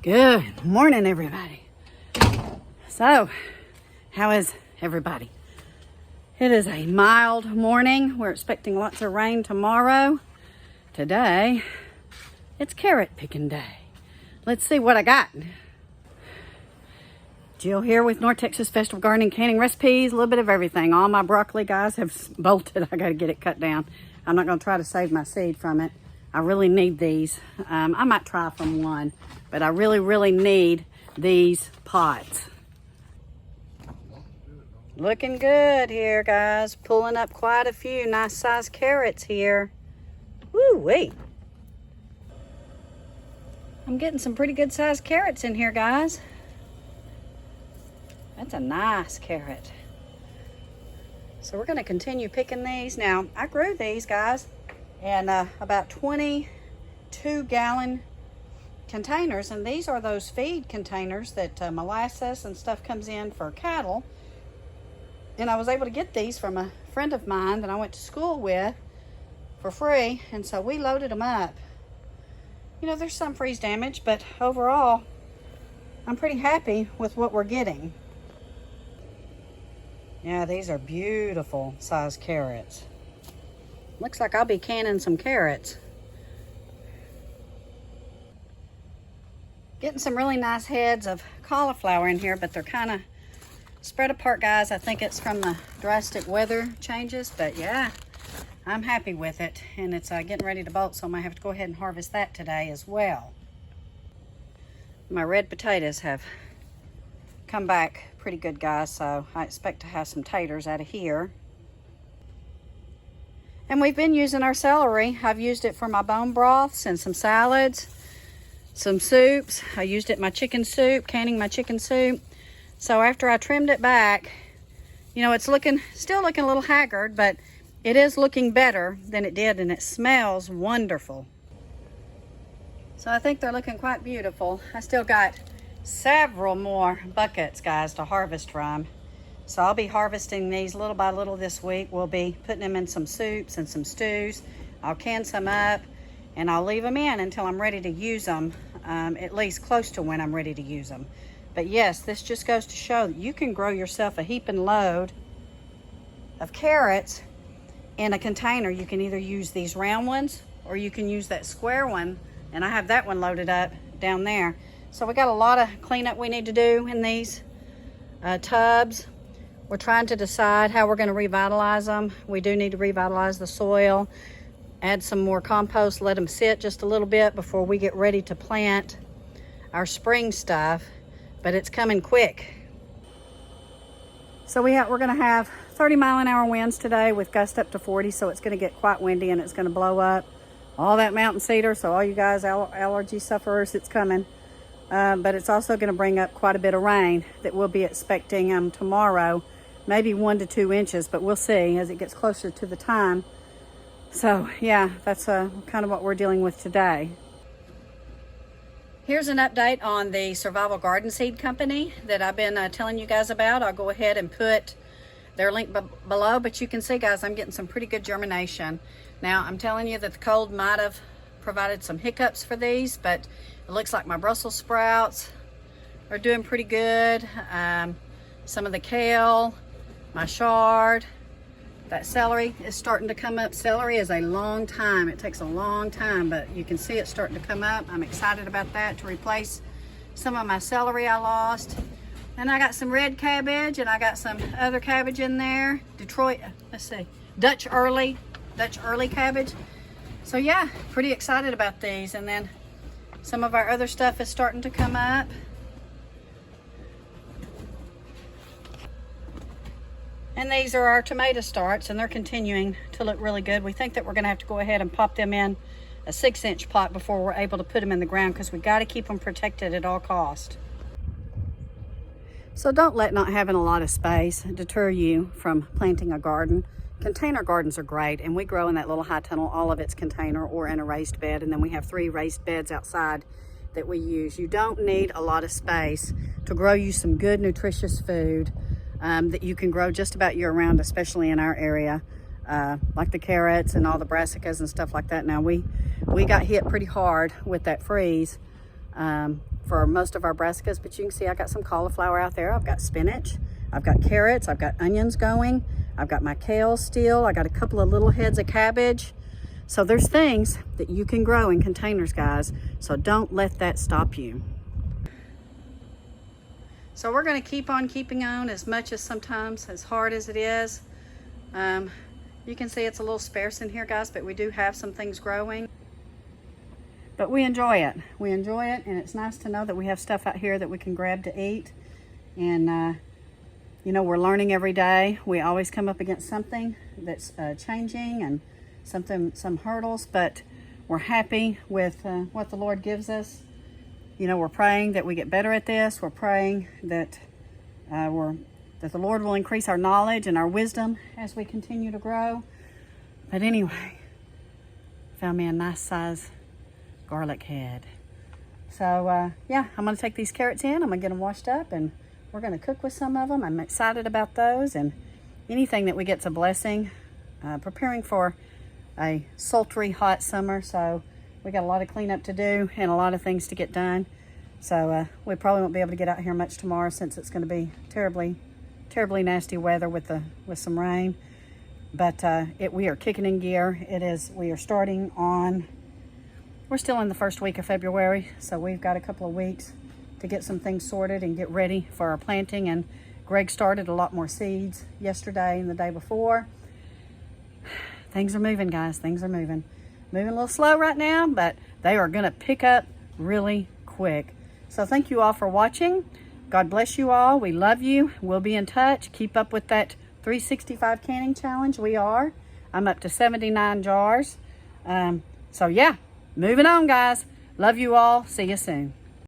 Good morning, everybody. So, how is everybody? It is a mild morning. We're expecting lots of rain tomorrow. Today, it's carrot picking day. Let's see what I got. Jill here with North Texas Vegetable Gardening, canning recipes, a little bit of everything. All my broccoli, guys, have bolted. I got to get it cut down. I'm not going to try to save my seed from it. I really need these. I might try from one, but I really need these pots. Looking good here, guys. Pulling up quite a few nice sized carrots here. Woo-wee. I'm getting some pretty good sized carrots in here, guys. That's a nice carrot. So we're going to continue picking these. Now, I grew these, guys, in about 22-gallon containers, and these are those feed containers that molasses and stuff comes in for cattle. And I was able to get these from a friend of mine that I went to school with for free, and so we loaded them up. You know, there's some freeze damage, but overall, I'm pretty happy with what we're getting. Yeah, these are beautiful sized carrots. Looks like I'll be canning some carrots. Getting some really nice heads of cauliflower in here, but they're kind of spread apart, guys. I think it's from the drastic weather changes, but yeah, I'm happy with it. And it's getting ready to bolt, so I might have to go ahead and harvest that today as well. My red potatoes have come back pretty good, guys, so I expect to have some taters out of here. And we've been using our celery. I've used it for my bone broths and some salads, some soups. I used it in my chicken soup, canning my chicken soup. So after I trimmed it back, you know, it's still looking a little haggard, but it is looking better than it did, and it smells wonderful. So I think they're looking quite beautiful. I still got several more buckets, guys, to harvest from. So I'll be harvesting these little by little this week. We'll be putting them in some soups and some stews. I'll can some up, and I'll leave them in until I'm ready to use them, at least close to when I'm ready to use them. But yes, this just goes to show that you can grow yourself a heaping load of carrots in a container. You can either use these round ones or you can use that square one, and I have that one loaded up down there. So we got a lot of cleanup we need to do in these tubs. We're trying to decide how we're going to revitalize them. We do need to revitalize the soil, add some more compost, let them sit just a little bit before we get ready to plant our spring stuff, but it's coming quick. So we're going to have 30-mile-an-hour winds today with gusts up to 40, so it's going to get quite windy and it's going to blow up all that mountain cedar. So all you guys allergy sufferers, it's coming. But it's also going to bring up quite a bit of rain that we'll be expecting tomorrow, maybe 1 to 2 inches, but we'll see as it gets closer to the time. So yeah, that's kind of what we're dealing with today. Here's an update on the Survival Garden Seed Company that I've been telling you guys about. I'll go ahead and put their link below, but you can see, guys, I'm getting some pretty good germination. Now, I'm telling you that the cold might have provided some hiccups for these, but it looks like my Brussels sprouts are doing pretty good. Some of the kale, my chard, that celery is starting to come up. Celery is a long time. It takes a long time, but you can see it starting to come up. I'm excited about that to replace some of my celery I lost. And I got some red cabbage, and I got some other cabbage in there. Dutch early cabbage. So yeah, pretty excited about these. And then some of our other stuff is starting to come up. And these are our tomato starts, and they're continuing to look really good. We think that we're going to have to go ahead and pop them in a 6-inch pot before we're able to put them in the ground, because we got to keep them protected at all costs. So don't let not having a lot of space deter you from planting a garden. Container gardens are great, and we grow in that little high tunnel. All of it's container or in a raised bed, and then we have 3 raised beds outside that we use. You don't need a lot of space to grow you some good nutritious food that you can grow just about year round, especially in our area, like the carrots and all the brassicas and stuff like that. Now we got hit pretty hard with that freeze for most of our brassicas, but you can see I got some cauliflower out there. I've got spinach, I've got carrots, I've got onions going, I've got my kale still, I got a couple of little heads of cabbage. So there's things that you can grow in containers, guys, so don't let that stop you. So we're going to keep on keeping on, as much as sometimes as hard as it is. You can see it's a little sparse in here, guys, but we do have some things growing. But we enjoy it. We enjoy it, and it's nice to know that we have stuff out here that we can grab to eat. And, you know, we're learning every day. We always come up against something that's changing and some hurdles, but we're happy with what the Lord gives us. You know, we're praying that we get better at this. We're praying that that the Lord will increase our knowledge and our wisdom as we continue to grow. But anyway, found me a nice size garlic head. So yeah, I'm gonna take these carrots in. I'm gonna get them washed up, and we're gonna cook with some of them. I'm excited about those, and anything that we get's a blessing. Preparing for a sultry hot summer, so we got a lot of cleanup to do and a lot of things to get done. So we probably won't be able to get out here much tomorrow, since it's going to be terribly nasty weather with some rain. But we are kicking in gear. We are starting on, we're still in the first week of February, so we've got a couple of weeks to get some things sorted and get ready for our planting. And Greg started a lot more seeds yesterday and the day before. Things are moving, guys. Things are moving. Moving a little slow right now, but they are going to pick up really quick. So thank you all for watching. God bless you all. We love you. We'll be in touch. Keep up with that 365 canning challenge. We are. I'm up to 79 jars. So yeah, moving on, guys. Love you all. See you soon.